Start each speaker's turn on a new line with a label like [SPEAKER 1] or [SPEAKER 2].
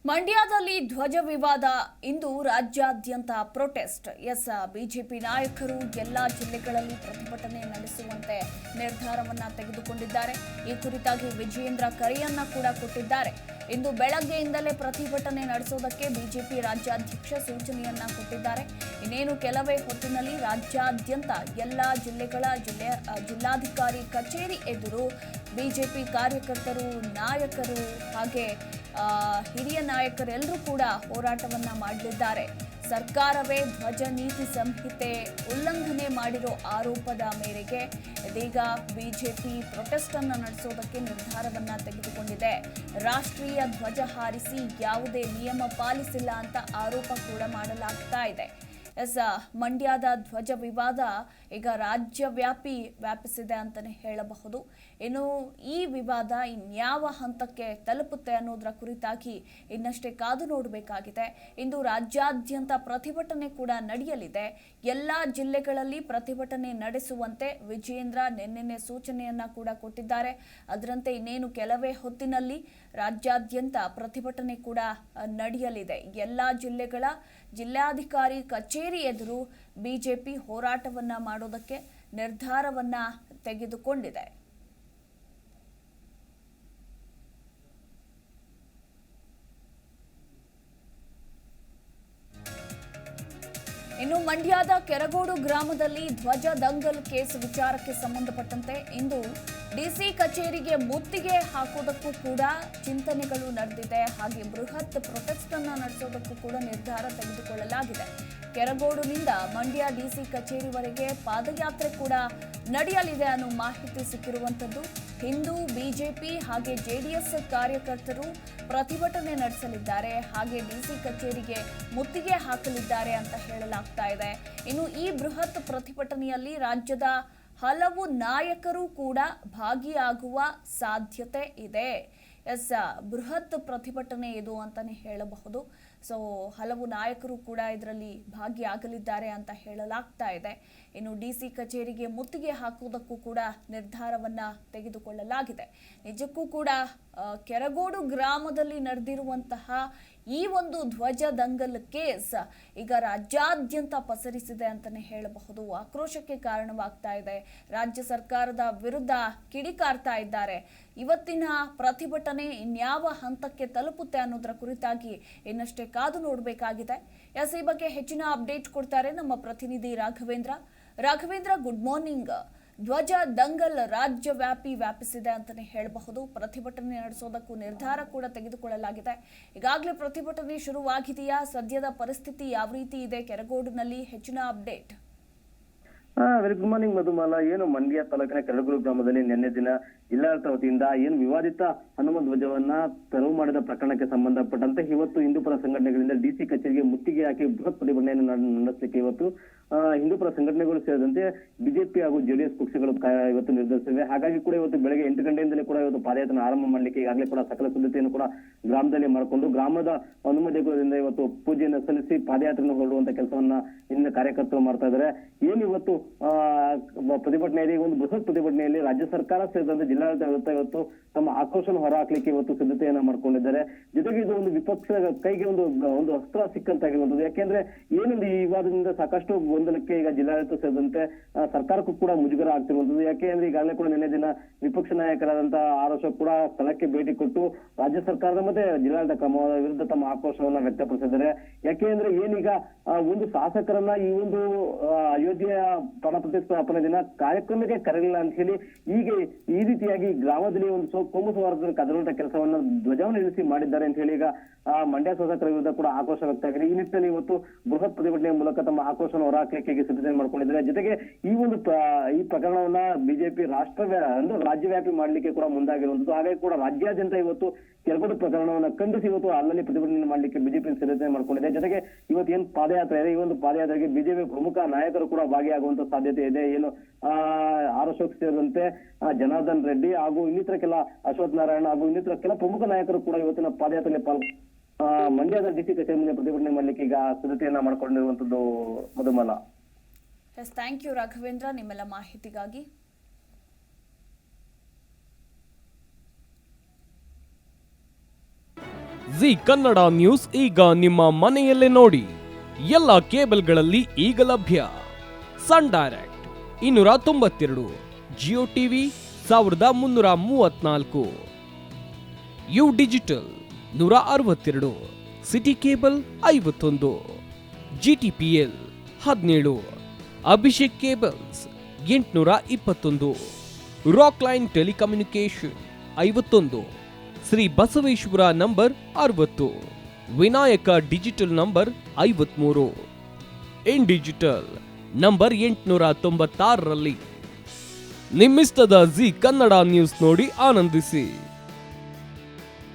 [SPEAKER 1] ಮಂಡ್ಯದಲ್ಲಿ ಧ್ವಜ ವಿವಾದ ಇಂದು ರಾಜ್ಯಾದ್ಯಂತ ಪ್ರೊಟೆಸ್ಟ್. ಬಿಜೆಪಿ ನಾಯಕರು ಎಲ್ಲಾ ಜಿಲ್ಲೆಗಳಲ್ಲಿ ಪ್ರತಿಭಟನೆ ನಡೆಸುವಂತೆ ನಿರ್ಧಾರವನ್ನ ತೆಗೆದುಕೊಂಡಿದ್ದಾರೆ. ಈ ಕುರಿತಾಗಿ ವಿಜಯೇಂದ್ರ ಕರೆಯನ್ನ ಕೂಡ ಕೊಟ್ಟಿದ್ದಾರೆ. ಇಂದು ಬೆಳಗ್ಗೆಯಿಂದಲೇ ಪ್ರತಿಭಟನೆ ನಡೆಸೋದಕ್ಕೆ ಬಿಜೆಪಿ ರಾಜ್ಯಾಧ್ಯಕ್ಷ ಸೂಚನೆಯನ್ನ ಕೊಟ್ಟಿದ್ದಾರೆ. ಇನ್ನೇನು ಕೆಲವೇ ಹೊತ್ತಿನಲ್ಲಿ ರಾಜ್ಯಾದ್ಯಂತ ಎಲ್ಲಾ ಜಿಲ್ಲಾಧಿಕಾರಿ ಕಚೇರಿ ಎದುರು ಬಿಜೆಪಿ ಕಾರ್ಯಕರ್ತರು, ನಾಯಕರು ಹಾಗೆ ಹಿರಿಯ ನಾಯಕರೆಲ್ಲರೂ ಕೂಡ ಹೋರಾಟವನ್ನ ಮಾಡಲಿದ್ದಾರೆ. ಸರ್ಕಾರವೇ ಧ್ವಜ ನೀತಿ ಸಂಹಿತೆ ಉಲ್ಲಂಘನೆ ಮಾಡಿರೋ ಆರೋಪದ ಮೇರೆಗೆ ಇದೀಗ ಬಿಜೆಪಿ ಪ್ರೊಟೆಸ್ಟ್ ಅನ್ನು ನಡೆಸೋದಕ್ಕೆ ನಿರ್ಧಾರವನ್ನ ತೆಗೆದುಕೊಂಡಿದೆ. ರಾಷ್ಟ್ರೀಯ ಧ್ವಜ ಹಾರಿಸಿ ಯಾವುದೇ ನಿಯಮ ಪಾಲಿಸಿಲ್ಲ ಅಂತ ಆರೋಪ ಕೂಡ ಮಾಡಲಾಗ್ತಾ ಇದೆ. ಮಂಡ್ಯದ ಧ್ವಜ ವಿವಾದ ಈಗ ವ್ಯಾಪಿಸಿದೆ ಅಂತಾನೆ ಹೇಳಬಹುದು. ಇನ್ನು ಈ ವಿವಾದ ಇನ್ಯಾವ ಹಂತಕ್ಕೆ ತಲುಪುತ್ತೆ ಅನ್ನೋದರ ಕುರಿತಾಗಿ ಇನ್ನಷ್ಟೇ ಕಾದು ನೋಡಬೇಕಾಗಿದೆ. ಇಂದು ರಾಜ್ಯಾದ್ಯಂತ ಪ್ರತಿಭಟನೆ ಕೂಡ ನಡೆಯಲಿದೆ. ಎಲ್ಲಾ ಜಿಲ್ಲೆಗಳಲ್ಲಿ ಪ್ರತಿಭಟನೆ ನಡೆಸುವಂತೆ ವಿಜಯೇಂದ್ರ ನಿನ್ನೆ ಸೂಚನೆಯನ್ನ ಕೂಡ ಕೊಟ್ಟಿದ್ದಾರೆ. ಅದರಂತೆ ಇನ್ನೇನು ಕೆಲವೇ ಹೊತ್ತಿನಲ್ಲಿ ರಾಜ್ಯಾದ್ಯಂತ ಪ್ರತಿಭಟನೆ ಕೂಡ ನಡೆಯಲಿದೆ. ಎಲ್ಲಾ ಜಿಲ್ಲೆಗಳ ಜಿಲ್ಲಾಧಿಕಾರಿ ಕಚೇರಿ ಎದುರು ಬಿಜೆಪಿ ಹೋರಾಟವನ್ನ ಮಾಡೋದಕ್ಕೆ ನಿರ್ಧಾರವನ್ನ ತೆಗೆದುಕೊಂಡಿದೆ. ಇನ್ನು ಮಂಡ್ಯದ ಕೆರಗೋಡು ಗ್ರಾಮದಲ್ಲಿ ಧ್ವಜ ದಂಗಲ್ ಕೇಸ್ ವಿಚಾರಕ್ಕೆ ಸಂಬಂಧಪಟ್ಟಂತೆ ಇಂದು ಡಿಸಿ ಕಚೇರಿಗೆ ಮುತ್ತಿಗೆ ಹಾಕೋದಕ್ಕೂ ಕೂಡ ಚಿಂತನೆಗಳು ನಡೆದಿದೆ. ಹಾಗೆ ಬೃಹತ್ ಪ್ರೊಟೆಸ್ಟ್ ಅನ್ನ ನಡೆಸೋದಕ್ಕೂ ಕೂಡ ನಿರ್ಧಾರ ತೆಗೆದುಕೊಳ್ಳಲಾಗಿದೆ. ಕೆರಗೋಡುನಿಂದ ಮಂಡ್ಯ ಡಿಸಿ ಕಚೇರಿವರೆಗೆ ಪಾದಯಾತ್ರೆ ಕೂಡ ನಡೆಯಲಿದೆ ಅನ್ನೋ ಮಾಹಿತಿ ಸಿಕ್ಕಿರುವಂತದ್ದು. ಹಿಂದೂ, ಬಿಜೆಪಿ ಹಾಗೆ ಜೆಡಿಎಸ್ ಕಾರ್ಯಕರ್ತರು ಪ್ರತಿಭಟನೆ ನಡೆಸಲಿದ್ದಾರೆ. ಹಾಗೆ ಡಿಸಿ ಕಚೇರಿಗೆ ಮುತ್ತಿಗೆ ಹಾಕಲಿದ್ದಾರೆ ಅಂತ ಹೇಳಲಾಗ್ತಾ ಇದೆ. ಇನ್ನು ಈ ಬೃಹತ್ ಪ್ರತಿಭಟನೆಯಲ್ಲಿ ರಾಜ್ಯದ ಹಲವು ನಾಯಕರು ಕೂಡ ಭಾಗಿಯಾಗುವ ಸಾಧ್ಯತೆ ಇದೆ. ಬೃಹತ್ ಪ್ರತಿಭಟನೆ ಇದು ಅಂತಾನೆ ಹೇಳಬಹುದು. ಹಲವು ನಾಯಕರು ಕೂಡ ಇದರಲ್ಲಿ ಭಾಗಿಯಾಗಲಿದ್ದಾರೆ ಅಂತ ಹೇಳಲಾಗ್ತಾ ಇದೆ. ಇನ್ನು ಡಿಸಿ ಕಚೇರಿಗೆ ಮುತ್ತಿಗೆ ಹಾಕುವುದಕ್ಕೂ ಕೂಡ ನಿರ್ಧಾರವನ್ನ ತೆಗೆದುಕೊಳ್ಳಲಾಗಿದೆ. ನಿಜಕ್ಕೂ ಕೂಡ ಕೆರಗೋಡು ಗ್ರಾಮದಲ್ಲಿ ನಡೆದಿರುವಂತಹ ಈ ಒಂದು ಧ್ವಜ ದಂಗಲ್ ಕೇಸ್ ಈಗ ರಾಜ್ಯಾದ್ಯಂತ ಪಸರಿಸಿದೆ ಅಂತಾನೆ ಹೇಳಬಹುದು. ಆಕ್ರೋಶಕ್ಕೆ ಕಾರಣವಾಗ್ತಾ ಇದೆ. ರಾಜ್ಯ ಸರ್ಕಾರದ ವಿರುದ್ಧ ಕಿಡಿಕಾರ್ತಾ ಇದ್ದಾರೆ. ಇವತ್ತಿನ ಪ್ರತಿಭಟನೆ ಇನ್ಯಾವ ಹಂತಕ್ಕೆ ತಲುಪುತ್ತೆ ಅನ್ನೋದರ ಕುರಿತಾಗಿ ಇನ್ನಷ್ಟೇ ಕಾದು ನೋಡಬೇಕಾಗಿದೆ. ಈ ಬಗ್ಗೆ ಹೆಚ್ಚಿನ ಅಪ್ಡೇಟ್ ಕೊಡ್ತಾರೆ ನಮ್ಮ ಪ್ರತಿನಿಧಿ ರಾಘವೇಂದ್ರ. Good morning. ಧ್ವಜ ದಂಗಲ್ ವ್ಯಾಪಿಸಿದೆ ಅಂತಾನೆ ಹೇಳಬಹುದು. ಪ್ರತಿಭಟನೆ ನಡೆಸೋದಕ್ಕೂ ನಿರ್ಧಾರ ಕೂಡ ತೆಗೆದುಕೊಳ್ಳಲಾಗಿದೆ. ಈಗಾಗಲೇ ಪ್ರತಿಭಟನೆ ಶುರುವಾಗಿದೆಯಾ? ಸದ್ಯದ ಪರಿಸ್ಥಿತಿ ಯಾವ ರೀತಿ ಇದೆ ಕೆರಗೋಡಿನಲ್ಲಿ? ಹೆಚ್ಚಿನ update.
[SPEAKER 2] Very good morning Madhumala. ಏನು ಮಂಡ್ಯ ತಾಲೂಕಿನ ಕೆರಗೋಡು ಗ್ರಾಮದಲ್ಲಿ ನಿನ್ನೆ ದಿನ ಜಿಲ್ಲಾಡಳಿತ ವತಿಯಿಂದ ಏನು ವಿವಾದಿತ ಹನುಮ ಧ್ವಜವನ್ನ ತೆರವು ಮಾಡಿದ ಪ್ರಕರಣಕ್ಕೆ ಸಂಬಂಧಪಟ್ಟಂತೆ ಇವತ್ತು ಹಿಂದೂಪರ ಸಂಘಟನೆಗಳಿಂದ ಡಿಸಿ ಕಚೇರಿಗೆ ಮುತ್ತಿಗೆ ಹಾಕಿ ಬೃಹತ್ ಪ್ರತಿಭಟನೆಯನ್ನು ನಡೆಸಲಿಕ್ಕೆ ಇವತ್ತು ಹಿಂದೂಪರ ಸಂಘಟನೆಗಳು ಸೇರಿದಂತೆ ಬಿಜೆಪಿ ಹಾಗೂ ಜೆಡಿಎಸ್ ಪಕ್ಷಗಳು ಇವತ್ತು ನಿರ್ಧರಿಸಿವೆ. ಹಾಗಾಗಿ ಕೂಡ ಇವತ್ತು ಬೆಳಗ್ಗೆ 8 ಗಂಟೆಯಿಂದಲೇ ಕೂಡ ಇವತ್ತು ಪಾದಯಾತ್ರೆ ಆರಂಭ ಮಾಡಲಿಕ್ಕೆ ಈಗಾಗಲೇ ಕೂಡ ಸಕಲ ಸಿದ್ಧತೆಯನ್ನು ಕೂಡ ಗ್ರಾಮದಲ್ಲಿ ಮಾಡಿಕೊಂಡು ಗ್ರಾಮದ ಹನುಮ ದೇಗುಲದಿಂದ ಇವತ್ತು ಪೂಜೆಯನ್ನು ಸಲ್ಲಿಸಿ ಪಾದಯಾತ್ರೆಯನ್ನು ಹೊರಡುವಂತ ಕೆಲಸವನ್ನ ಇನ್ನು ಕಾರ್ಯಕರ್ತರು ಮಾಡ್ತಾ ಇದ್ದಾರೆ. ಏನು ಇವತ್ತು ಪ್ರತಿಭಟನೆಯಲ್ಲಿ ಒಂದು ಬೃಹತ್ ಪ್ರತಿಭಟನೆಯಲ್ಲಿ ರಾಜ್ಯ ಸರ್ಕಾರ ಸೇರಿದಂತೆ ಜಿಲ್ಲಾಡಳಿತ ವಿರುದ್ಧ ಇವತ್ತು ತಮ್ಮ ಆಕ್ರೋಶವನ್ನು ಹೊರಹಾಕ್ಲಿಕ್ಕೆ ಇವತ್ತು ಸಿದ್ಧತೆಯನ್ನ ಮಾಡ್ಕೊಂಡಿದ್ದಾರೆ. ಜೊತೆಗೆ ಇದು ಒಂದು ವಿಪಕ್ಷ ಕೈಗೆ ಒಂದು ಅಸ್ತ್ರ ಸಿಕ್ಕಂತಾಗಿರುವಂತದ್ದು. ಯಾಕೆಂದ್ರೆ ಏನೊಂದು ಈ ವಿವಾದದಿಂದ ಸಾಕಷ್ಟು ಗೊಂದಲಕ್ಕೆ ಈಗ ಜಿಲ್ಲಾಡಳಿತ ಸೇರಿದಂತೆ ಸರ್ಕಾರಕ್ಕೂ ಕೂಡ ಮುಜುಗರ ಆಗ್ತಿರುವಂತದ್ದು. ಯಾಕೆಂದ್ರೆ ಈಗಾಗಲೇ ಕೂಡ ನಿನ್ನೆ ದಿನ ವಿಪಕ್ಷ ನಾಯಕರಾದಂತಹ ಅಶೋಕ್ ಕೂಡ ಸ್ಥಳಕ್ಕೆ ಭೇಟಿ ಕೊಟ್ಟು ರಾಜ್ಯ ಸರ್ಕಾರದ ಮತ್ತೆ ಜಿಲ್ಲಾಡಳಿತ ಕ್ರಮದ ವಿರುದ್ಧ ತಮ್ಮ ಆಕ್ರೋಶವನ್ನ ವ್ಯಕ್ತಪಡಿಸಿದ್ದಾರೆ. ಯಾಕೆಂದ್ರೆ ಏನೀಗ ಒಂದು ಶಾಸಕರನ್ನ ಈ ಒಂದು ಅಯೋಧ್ಯೆಯ ಪ್ರಾಣ ಪ್ರತಿಷ್ಠಾಪನೆ ದಿನ ಕಾರ್ಯಕ್ರಮಕ್ಕೆ ಕರೆಯಲಿಲ್ಲ ಅಂತ ಹೇಳಿ ಈಗ ಈ ರೀತಿಯಾಗಿ ಗ್ರಾಮದಲ್ಲಿ ಒಂದು ಕೋಮು ಸೌಹಾರ್ದದ ಕದರುವಂತ ಕೆಲಸವನ್ನ ಧ್ವಜವನ್ನು ಇಳಿಸಿ ಮಾಡಿದ್ದಾರೆ ಅಂತ ಹೇಳಿ ಈಗ ಮಂಡ್ಯ ಶಾಸಕರ ವಿರುದ್ಧ ಕೂಡ ಆಕ್ರೋಶ ವ್ಯಕ್ತ ಆಗಿದೆ. ಈ ನಿಟ್ಟಿನಲ್ಲಿ ಇವತ್ತು ಬೃಹತ್ ಪ್ರತಿಭಟನೆಯ ಮೂಲಕ ತಮ್ಮ ಆಕ್ರೋಶವನ್ನು ಹೊರಹಾಕಲಿಕ್ಕೆ ಸಿದ್ಧತೆ ಮಾಡಿಕೊಂಡಿದ್ದಾರೆ. ಜೊತೆಗೆ ಈ ಪ್ರಕರಣವನ್ನ ಬಿಜೆಪಿ ರಾಜ್ಯವ್ಯಾಪಿ ಮಾಡಲಿಕ್ಕೆ ಕೂಡ ಮುಂದಾಗಿರುವಂತದ್ದು. ಹಾಗಾಗಿ ಕೂಡ ರಾಜ್ಯಾದ್ಯಂತ ಇವತ್ತು ಕೆರಗೋಡು ಪ್ರಕರಣವನ್ನ ಖಂಡಿಸಿ ಇವತ್ತು ಅಲ್ಲಲ್ಲಿ ಪ್ರತಿಭಟನೆ ಮಾಡಲಿಕ್ಕೆ ಬಿಜೆಪಿ ಸಿದ್ಧತೆ ಮಾಡ್ಕೊಂಡಿದೆ. ಜೊತೆಗೆ ಇವತ್ತು ಏನ್ ಪಾದಯಾತ್ರೆ ಇದೆ, ಈ ಒಂದು ಪಾದಯಾತ್ರೆಗೆ ಬಿಜೆಪಿ ಪ್ರಮುಖ ನಾಯಕರು ಕೂಡ ಭಾಗಿಯಾಗುವಂತ ಸಾಧ್ಯತೆ ಇದೆ. ಏನು ಅಶೋಕ್ ಸೇರಿದಂತೆ ಜನಾರ್ದನ್ ರೆಡ್ಡಿ ಹಾಗೂ ಇನ್ನಿತರ ಕೆಲ ಅಶ್ವಥ್ ನಾರಾಯಣ ಹಾಗೂ ಇನ್ನಿತರ ಕೆಲ ಪ್ರಮುಖ ನಾಯಕರು ಕೂಡ ಇವತ್ತಿನ ಪಾದಯಾತ್ರೆಯಲ್ಲಿ ಮಂಡ್ಯದ ಡಿಸಿ ಕಚೇರಿ ಮುಂದೆ ಪ್ರತಿಭಟನೆ ಮಾಡ್ಲಿಕ್ಕೆ ಈಗ ಸಿದ್ಧತೆಯನ್ನ ಮಾಡ್ಕೊಂಡಿರುವಂತದ್ದು ಮಧುಮಾಲ.
[SPEAKER 1] ಥ್ಯಾಂಕ್ ಯು ರಾಘವೇಂದ್ರ ನಿಮ್ಮೆಲ್ಲ ಮಾಹಿತಿಗಾಗಿ.
[SPEAKER 3] ಜಿ ಕನ್ನಡ ನ್ಯೂಸ್ ಈಗ ನಿಮ್ಮ ಮನೆಯಲ್ಲೇ ನೋಡಿ. ಎಲ್ಲ ಕೇಬಲ್ಗಳಲ್ಲಿ ಈಗ ಲಭ್ಯ. Sun Direct 292, Jio TV 1334, U digital 162, city cable 51, GTPL 17, Abhishek cables 821, rock line telecommunication 51, Shri Basaveshwara number 60, Vinayaka digital number 53, in digital number 896ರಲ್ಲಿ ನಿಮ್ಮಿಸ್ತದ ಜಿ ಕನ್ನಡ ನ್ಯೂಸ್ ನೋಡಿ ಆನಂದಿಸಿ.